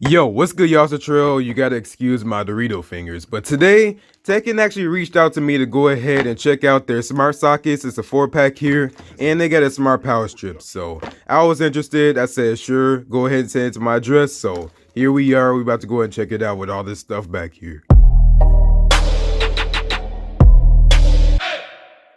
Yo, what's good, y'all? It's Latrell. You gotta excuse my Dorito fingers, but today, TECKIN actually reached out to me to go ahead and check out their smart sockets. It's a 4-pack here, and they got a smart power strip. So I was interested. I said, sure, go ahead and send it to my address. So here we are. We're about to go ahead and check it out with all this stuff back here.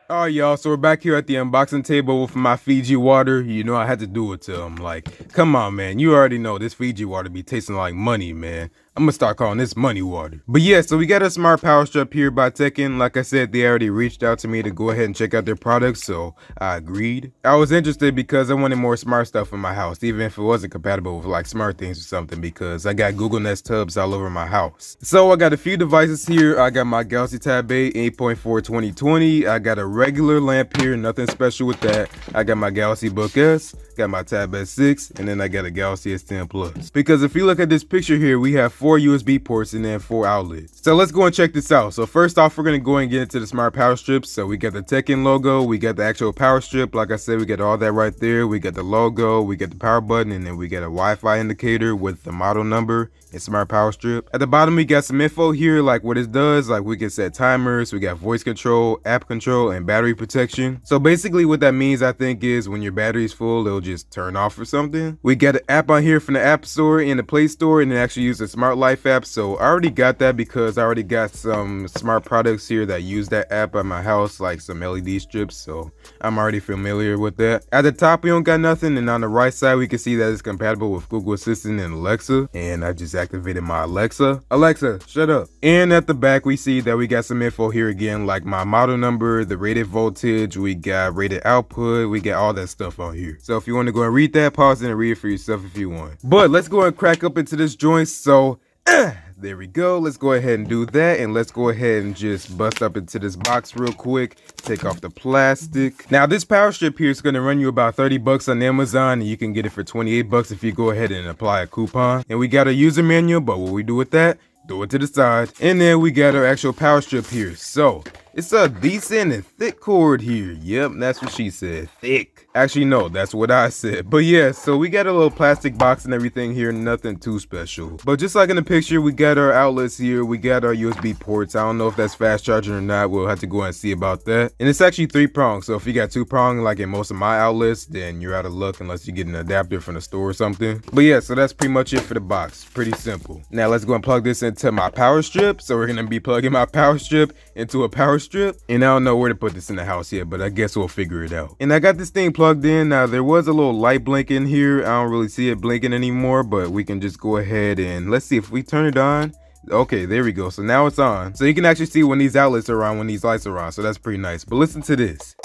Alright, y'all, so we're back here at the unboxing table with my Fiji water. You know I had to do it to them. Like, come on, man. You already know this Fiji water be tasting like money, man. I'm gonna start calling this money water. But yeah, so we got a smart power strap here by TECKIN. Like I said, they already reached out to me to go ahead and check out their products, so I agreed. I was interested because I wanted more smart stuff in my house, even if it wasn't compatible with like smart things or something, because I got Google Nest tubs all over my house. So I got a few devices here. I got my Galaxy Tab 8 8.4 2020. I got a regular lamp here, nothing special with that. I got my Galaxy Book S, got my Tab S6, and then I got a Galaxy S10 Plus. Because if you look at this picture here, we have 4 USB ports and then 4 outlets. So let's go and check this out. So first off, we're gonna go and get into the smart power strips. So we got the TECKIN logo, we got the actual power strip. Like I said, we got all that right there. We got the logo, we got the power button, and then we got a Wi-Fi indicator with the model number and smart power strip. At the bottom, we got some info here, like what it does. Like we can set timers, we got voice control, app control, and battery protection. So basically what that means, I think, is when your battery's full, it'll just turn off or something. We got an app on here from the App Store and the Play Store, and it actually uses the Smart Life app. So I already got that because I already got some smart products here that use that app at my house, like some LED strips. So I'm already familiar with that. At the top, we don't got nothing, and on the right side, we can see that it's compatible with Google Assistant and Alexa. And I just activated my Alexa. Alexa, shut up. And at the back, we see that we got some info here again, like my model number, the rated voltage, we got rated output, we got all that stuff on here. So if you want to go and read that, pause it and read it for yourself if you want. But let's go and crack up into this joint. So there we go. Let's go ahead and do that, and let's go ahead and just bust up into this box real quick. Take off the plastic. Now this power strip here is going to run you about 30 bucks on Amazon, and you can get it for 28 bucks if you go ahead and apply a coupon. And we got a user manual, but what we do with that, throw it to the side. And then we got our actual power strip here. So it's a decent and thick cord here. Yep, that's what she said, thick. Actually, no, that's what I said. But yeah, so we got a little plastic box and everything here, nothing too special. But just like in the picture, we got our outlets here, we got our USB ports. I don't know if that's fast charging or not. We'll have to go and see about that. And it's actually 3-pronged, so if you got 2-pronged like in most of my outlets, then you're out of luck unless you get an adapter from the store or something. But yeah, so that's pretty much it for the box. Pretty simple. Now let's go and plug this into my power strip. So we're gonna be plugging my power strip into a power strip, and I don't know where to put this in the house yet, but I guess we'll figure it out. And I got this thing plugged in. Now there was a little light blinking here. I don't really see it blinking anymore, but we can just go ahead and let's see if we turn it on. Okay, there we go. So now it's on. So you can actually see when these outlets are on, when these lights are on. So that's pretty nice. But listen to this.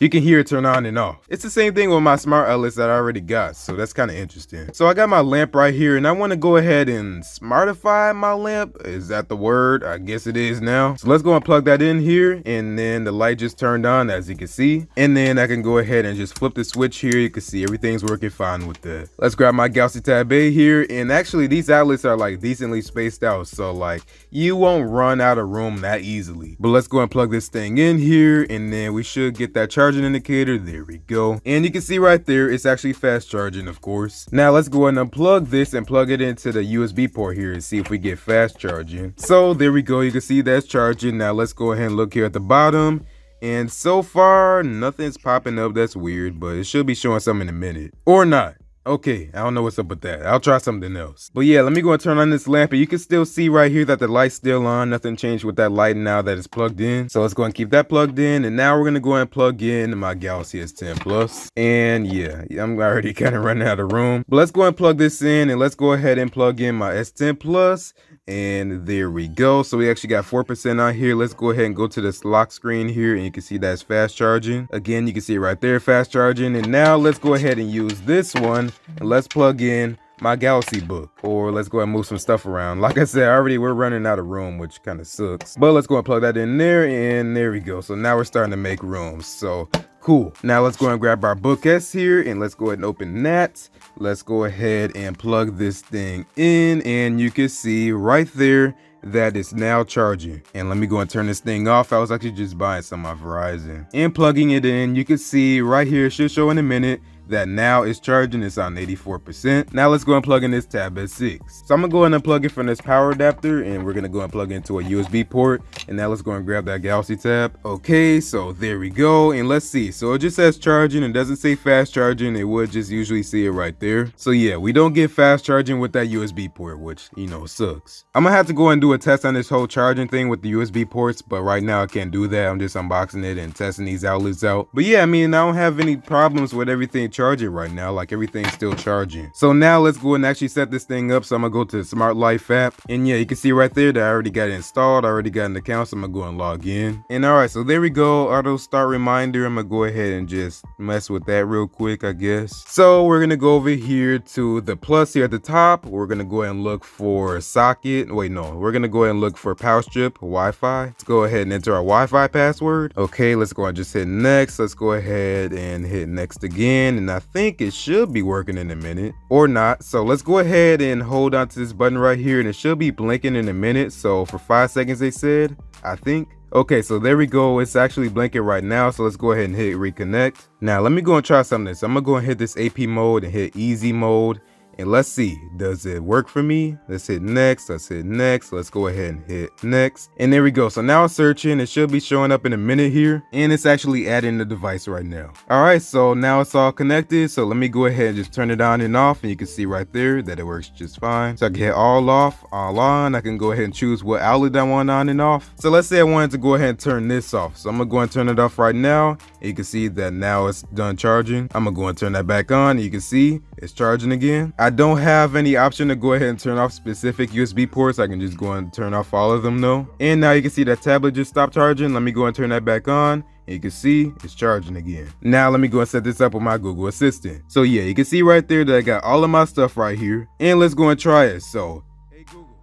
You can hear it turn on and off. It's the same thing with my smart outlets that I already got, so that's kind of interesting. So I got my lamp right here, and I want to go ahead and smartify my lamp. Is that the word? I guess it is now. So let's go and plug that in here, and then the light just turned on, as you can see. And then I can go ahead and just flip the switch here. You can see everything's working fine with that. Let's grab my Galaxy Tab 8 here, and actually these outlets are like decently spaced out, so like you won't run out of room that easily. But let's go and plug this thing in here, and then we should get that charging indicator. There we go. And you can see right there, it's actually fast charging, of course. Now let's go and unplug this and plug it into the USB port here and see if we get fast charging. So there we go. You can see that's charging. Now let's go ahead and look here at the bottom. And so far, nothing's popping up. That's weird, but it should be showing something in a minute. Or not. Okay, I don't know what's up with that. I'll try something else. But yeah, let me go and turn on this lamp, and you can still see right here that the light's still on. Nothing changed with that light now that it's plugged in. So let's go and keep that plugged in. And now we're gonna go and plug in my Galaxy S10 Plus. And yeah, I'm already kind of running out of room. But let's go and plug this in, and let's go ahead and plug in my S10 Plus. And there we go. So we actually got 4% on here. Let's go ahead and go to this lock screen here, and you can see that's fast charging. Again, you can see it right there, fast charging. And now let's go ahead and use this one, and let's plug in my Galaxy Book, or let's go ahead and move some stuff around. Like I said, we're running out of room, which kind of sucks, but let's go and plug that in there, and there we go. So now we're starting to make room. So cool. Now let's go and grab our Book S here, and let's go ahead and open that. Let's go ahead and plug this thing in, and you can see right there that it's now charging. And let me go and turn this thing off. I was actually just buying some on Verizon and plugging it in. You can see right here, it should show in a minute that now it's charging. It's on 84%. Now let's go and plug in this tab at 6. So I'm gonna go ahead and unplug it from this power adapter, and we're gonna go and plug it into a USB port. And now let's go and grab that Galaxy tab. Okay, so there we go. And let's see. So it just says charging. It doesn't say fast charging. It would just usually see it right there. So yeah, we don't get fast charging with that USB port, which, you know, sucks. I'm gonna have to go and do a test on this whole charging thing with the USB ports, but right now I can't do that. I'm just unboxing it and testing these outlets out. But yeah, I mean, I don't have any problems with everything charging right now. Like, everything's still charging. So now let's go and actually set this thing up. So I'm gonna go to the Smart Life app, and yeah, you can see right there that I already got it installed. I already got an account, so I'm gonna go and log in. And all right, so there we go. Auto start reminder. I'm gonna go ahead and just mess with that real quick, I guess. So we're gonna go over here to the plus here at the top. We're gonna go ahead and look for socket. Wait, no, we're gonna go ahead and look for power strip Wi-Fi. Let's go ahead and enter our Wi-Fi password. Okay, let's go and just hit next. Let's go ahead and hit next again, and I think it should be working in a minute or not. So let's go ahead and hold on to this button right here, and it should be blinking in a minute. So for 5 seconds they said, I think. Okay, so there we go. It's actually blinking right now. So let's go ahead and hit reconnect. Now let me go and try something this. I'm gonna go and hit this AP mode and hit easy mode. And let's see, does it work for me? Let's hit next, let's hit next. Let's go ahead and hit next. And there we go. So now it's searching. It should be showing up in a minute here. And it's actually adding the device right now. All right, so now it's all connected. So let me go ahead and just turn it on and off. And you can see right there that it works just fine. So I can hit all off, all on. I can go ahead and choose what outlet I want on and off. So let's say I wanted to go ahead and turn this off. So I'm gonna go and turn it off right now. And you can see that now it's done charging. I'm gonna go and turn that back on. And you can see it's charging again. I don't have any option to go ahead and turn off specific USB ports. I can just go and turn off all of them though. And now you can see that tablet just stopped charging. Let me go and turn that back on. And you can see it's charging again. Now let me go and set this up with my Google Assistant. So yeah, you can see right there that I got all of my stuff right here. And let's go and try it. So, hey Google,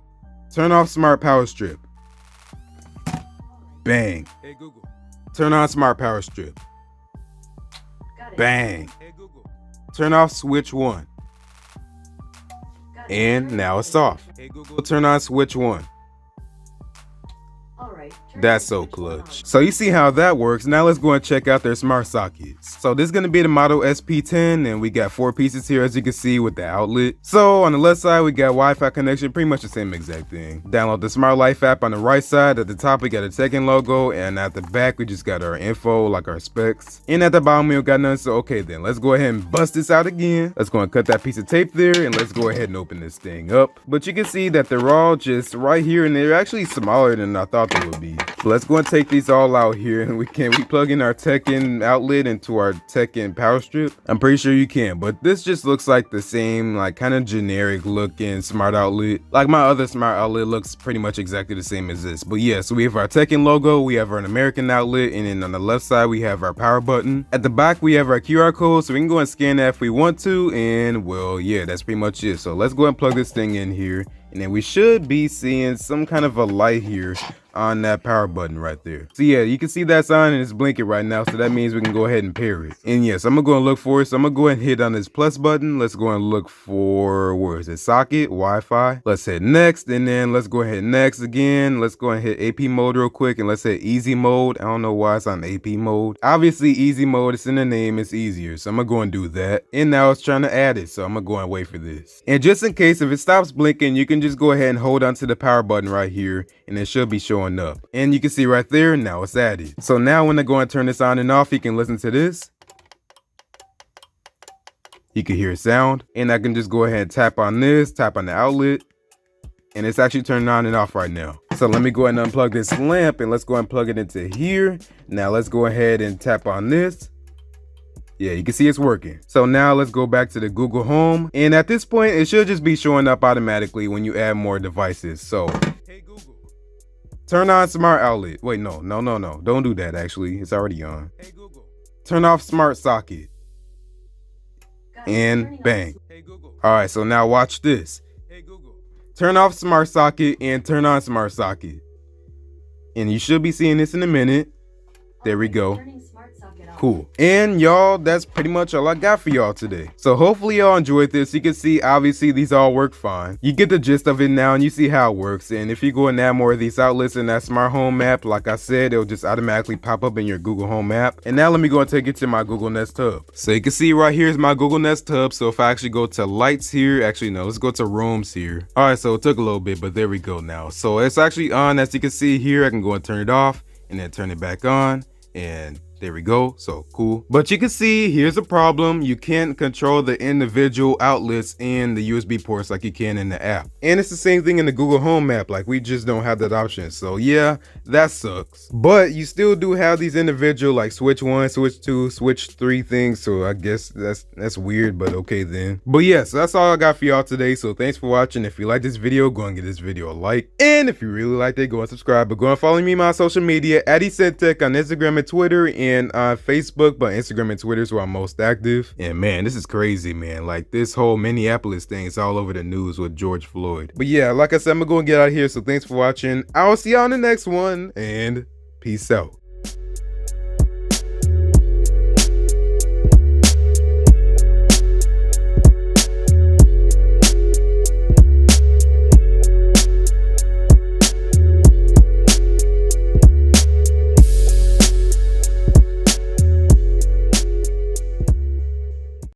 turn off smart power strip. Bang. Hey Google, turn on smart power strip. Bang. Hey Google, turn off switch 1. And now it's off. Hey Google, turn on switch 1. That's so clutch. So you see how that works. Now let's go and check out their smart sockets. So this is going to be the model SP10, and we got 4 pieces here, as you can see, with the outlet. So on the left side we got Wi-Fi connection, pretty much the same exact thing. Download the Smart Life app on the right side. At the top we got a TECKIN logo, and at the back we just got our info, like our specs. And at the bottom we don't got none. So okay, then let's go ahead and bust this out again. Let's go and cut that piece of tape there, and let's go ahead and open this thing up. But you can see that they're all just right here, and they're actually smaller than I thought they would be. So let's go and take these all out here, and we plug in our TECKIN outlet into our TECKIN power strip. I'm pretty sure you can, but this just looks like the same, like kind of generic looking smart outlet. Like my other smart outlet looks pretty much exactly the same as this. But yeah, so we have our TECKIN logo, we have our American outlet, and then on the left side we have our power button. At the back we have our QR code, so we can go and scan that if we want to. And well, yeah, that's pretty much it. So let's go and plug this thing in here, and then we should be seeing some kind of a light here on that power button right there. So yeah, you can see that's on and it's blinking right now, so that means we can go ahead and pair it. And yes, I'm gonna go and look for it. So I'm gonna go ahead and hit on this plus button. Let's go and look for, where is it, socket, Wi-Fi. Let's hit next, and then let's go ahead next again. Let's go and hit AP mode real quick, and let's hit easy mode. I don't know why it's on AP mode. Obviously easy mode, it's in the name, it's easier, so I'm gonna go and do that. And now it's trying to add it, so I'm gonna go and wait for this. And just in case if it stops blinking, you can just go ahead and hold on to the power button right here, and it should be showing up. And you can see right there, now it's added. So now when I go and turn this on and off, you can listen to this. You can hear sound, and I can just go ahead and tap on this, tap on the outlet, and it's actually turning on and off right now. So let me go ahead and unplug this lamp, and let's go and plug it into here. Now let's go ahead and tap on this. Yeah, you can see it's working. So now let's go back to the Google Home, and at this point it should just be showing up automatically when you add more devices. So hey Google, turn on smart outlet. Wait, no, don't do that. Actually, it's already on. Hey Google, turn off smart socket. And bang. Hey Google. All right, so now watch this. Hey Google, turn off smart socket and turn on smart socket. And you should be seeing this in a minute. There we go. cool. And y'all, that's pretty much all I got for y'all today. So hopefully y'all enjoyed this. You can see obviously these all work fine. You get the gist of it now and you see how it works. And if you go and add more of these outlets in that smart home app, like I said, it'll just automatically pop up in your Google Home app. And now let me go and take it to my Google Nest Hub. So you can see right here is my Google Nest Hub. So if I actually go to lights here, actually no, let's go to rooms here. All right, so it took a little bit, but there we go now. So it's actually on, as you can see here. I can go and turn it off and then turn it back on, and there we go. So cool. But you can see here's a problem. You can't control the individual outlets in the USB ports like you can in the app. And it's the same thing in the Google Home app. Like we just don't have that option. So yeah, that sucks. But you still do have these individual like switch 1, switch 2, switch 3 things. So I guess that's weird, but okay then. But yeah, so that's all I got for y'all today. So thanks for watching. If you like this video, go and give this video a like. And if you really liked it, go and subscribe. But go and follow me on my social media at @TECKIN on Instagram and Twitter, and on Facebook, but Instagram and Twitter is where I'm most active. And man, this is crazy, man. Like this whole Minneapolis thing is all over the news with George Floyd. But yeah, like I said, I'm gonna go and get out of here. So thanks for watching. I will see y'all on the next one, and peace out.